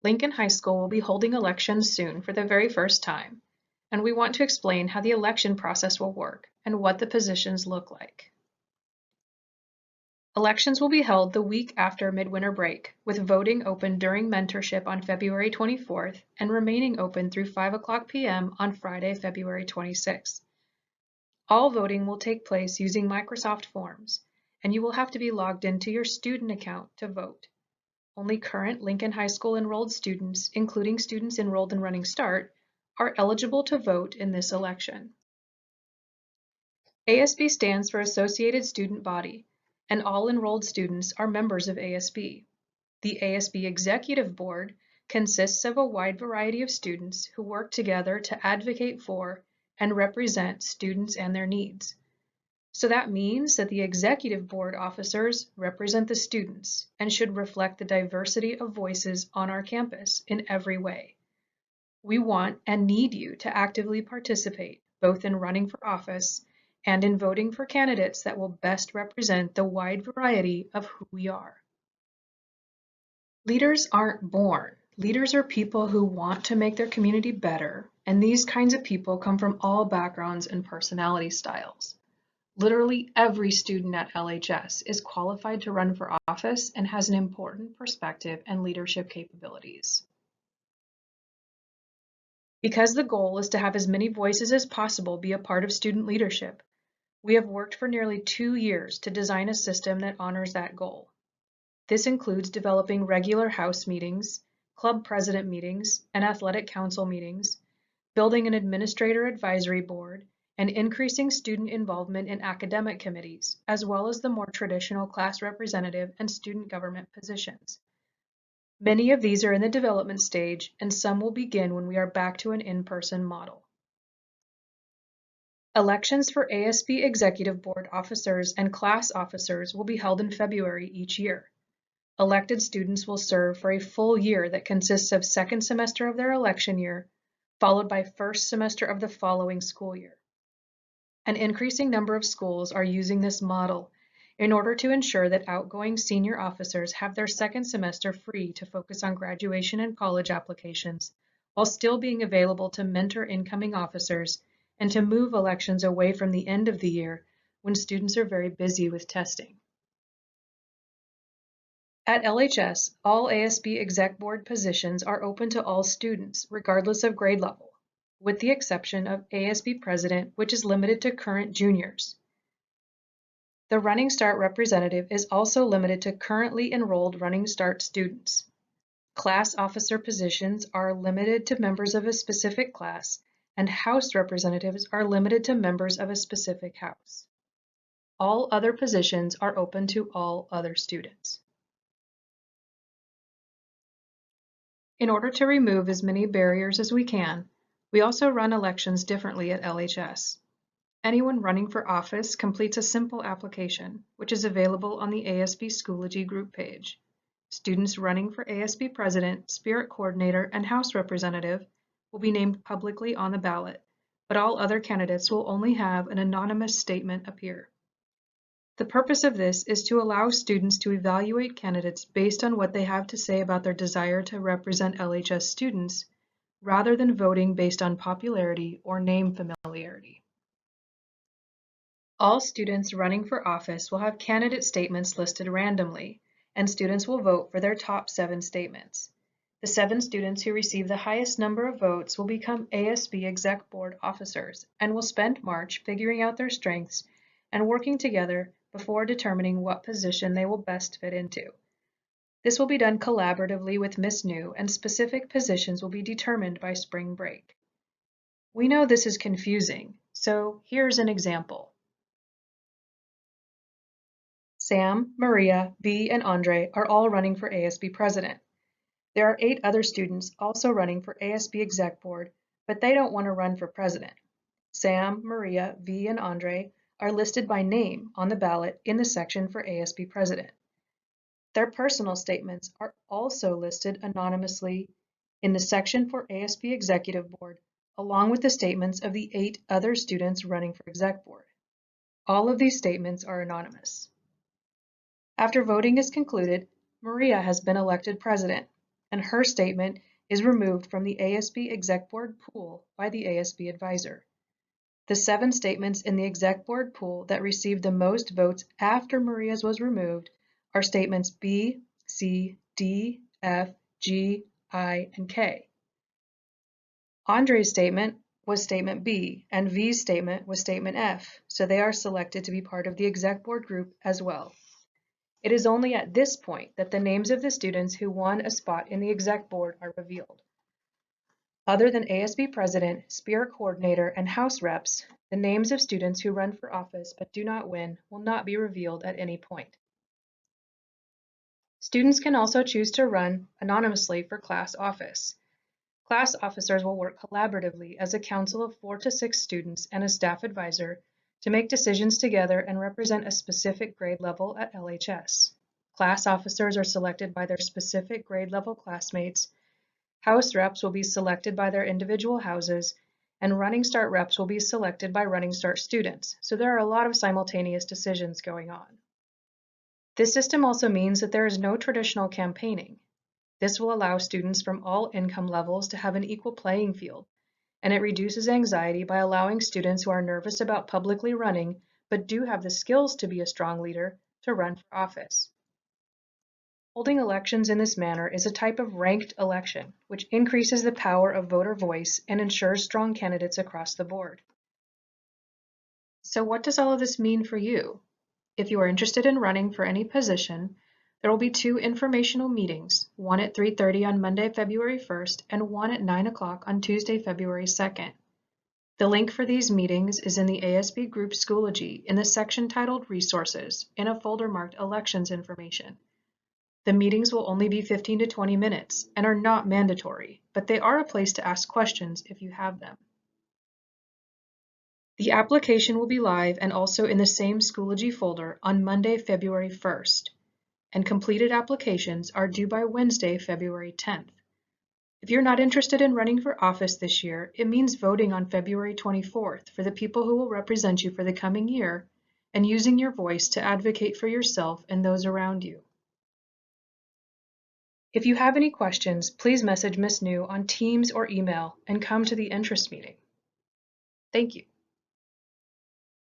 Lincoln High School will be holding elections soon for the very first time, and we want to explain how the election process will work and what the positions look like. Elections will be held the week after midwinter break, with voting open during mentorship on February 24th and remaining open through 5:00 p.m. on Friday, February 26th. All voting will take place using Microsoft Forms, and you will have to be logged into your student account to vote. Only current Lincoln High School enrolled students, including students enrolled in Running Start, are eligible to vote in this election. ASB stands for Associated Student Body, and all enrolled students are members of ASB. The ASB Executive Board consists of a wide variety of students who work together to advocate for and represent students and their needs. So that means that the Executive Board officers represent the students and should reflect the diversity of voices on our campus in every way. We want and need you to actively participate, both in running for office and in voting for candidates that will best represent the wide variety of who we are. Leaders aren't born. Leaders are people who want to make their community better, and these kinds of people come from all backgrounds and personality styles. Literally every student at LHS is qualified to run for office and has an important perspective and leadership capabilities. Because the goal is to have as many voices as possible be a part of student leadership, we have worked for nearly 2 years to design a system that honors that goal. This includes developing regular house meetings, club president meetings, and athletic council meetings, building an administrator advisory board, and increasing student involvement in academic committees, as well as the more traditional class representative and student government positions. Many of these are in the development stage, and some will begin when we are back to an in-person model. Elections for ASB Executive Board officers and class officers will be held in February each year. Elected students will serve for a full year that consists of second semester of their election year, followed by first semester of the following school year. An increasing number of schools are using this model in order to ensure that outgoing senior officers have their second semester free to focus on graduation and college applications, while still being available to mentor incoming officers and to move elections away from the end of the year when students are very busy with testing. At LHS, all ASB Exec Board positions are open to all students, regardless of grade level, with the exception of ASB President, which is limited to current juniors. The Running Start representative is also limited to currently enrolled Running Start students. Class officer positions are limited to members of a specific class, and house representatives are limited to members of a specific house. All other positions are open to all other students. In order to remove as many barriers as we can, we also run elections differently at LHS. Anyone running for office completes a simple application, which is available on the ASB Schoology Group page. Students running for ASB President, Spirit Coordinator, and House Representative will be named publicly on the ballot, but all other candidates will only have an anonymous statement appear. The purpose of this is to allow students to evaluate candidates based on what they have to say about their desire to represent LHS students, rather than voting based on popularity or name familiarity. All students running for office will have candidate statements listed randomly, and students will vote for their top 7 statements. The 7 students who receive the highest number of votes will become ASB Exec Board officers and will spend March figuring out their strengths and working together before determining what position they will best fit into. This will be done collaboratively with Ms Neu, and specific positions will be determined by spring break. We know this is confusing, so here's an example. Sam, Maria, V, and Andre are all running for ASB President. There are 8 other students also running for ASB Exec Board, but they don't want to run for President. Sam, Maria, V, and Andre are listed by name on the ballot in the section for ASB President. Their personal statements are also listed anonymously in the section for ASB Executive Board, along with the statements of the 8 other students running for Exec Board. All of these statements are anonymous. After voting is concluded, Maria has been elected president. and her statement is removed from the ASB Exec Board pool by the ASB advisor. The 7 statements in the Exec Board pool that received the most votes after Maria's was removed are statements B, C, D, F, G, I, and K. Andre's statement was statement B, and V's statement was statement F, so they are selected to be part of the Exec Board group as well. It is only at this point that the names of the students who won a spot in the Exec Board are revealed. Other than ASB President, Spirit Coordinator, and House Reps, the names of students who run for office but do not win will not be revealed at any point. Students can also choose to run anonymously for class office. Class officers will work collaboratively as a council of 4 to 6 students and a staff advisor to make decisions together and represent a specific grade level at LHS. Class officers are selected by their specific grade level classmates. House reps will be selected by their individual houses, and Running Start reps will be selected by Running Start students, so there are a lot of simultaneous decisions going on. This system also means that there is no traditional campaigning. This will allow students from all income levels to have an equal playing field, and it reduces anxiety by allowing students who are nervous about publicly running but do have the skills to be a strong leader to run for office. Holding elections in this manner is a type of ranked election, which increases the power of voter voice and ensures strong candidates across the board. So what does all of this mean for you? If you are interested in running for any position, there will be 2 informational meetings, one at 3:30 on Monday, February 1st, and one at 9 o'clock on Tuesday, February 2nd. The link for these meetings is in the ASB Group Schoology in the section titled Resources in a folder marked Elections Information. The meetings will only be 15 to 20 minutes and are not mandatory, but they are a place to ask questions if you have them. The application will be live and also in the same Schoology folder on Monday, February 1st, and completed applications are due by Wednesday, February 10th. If you're not interested in running for office this year, it means voting on February 24th for the people who will represent you for the coming year and using your voice to advocate for yourself and those around you. If you have any questions, please message Ms. Neu on Teams or email and come to the interest meeting. Thank you.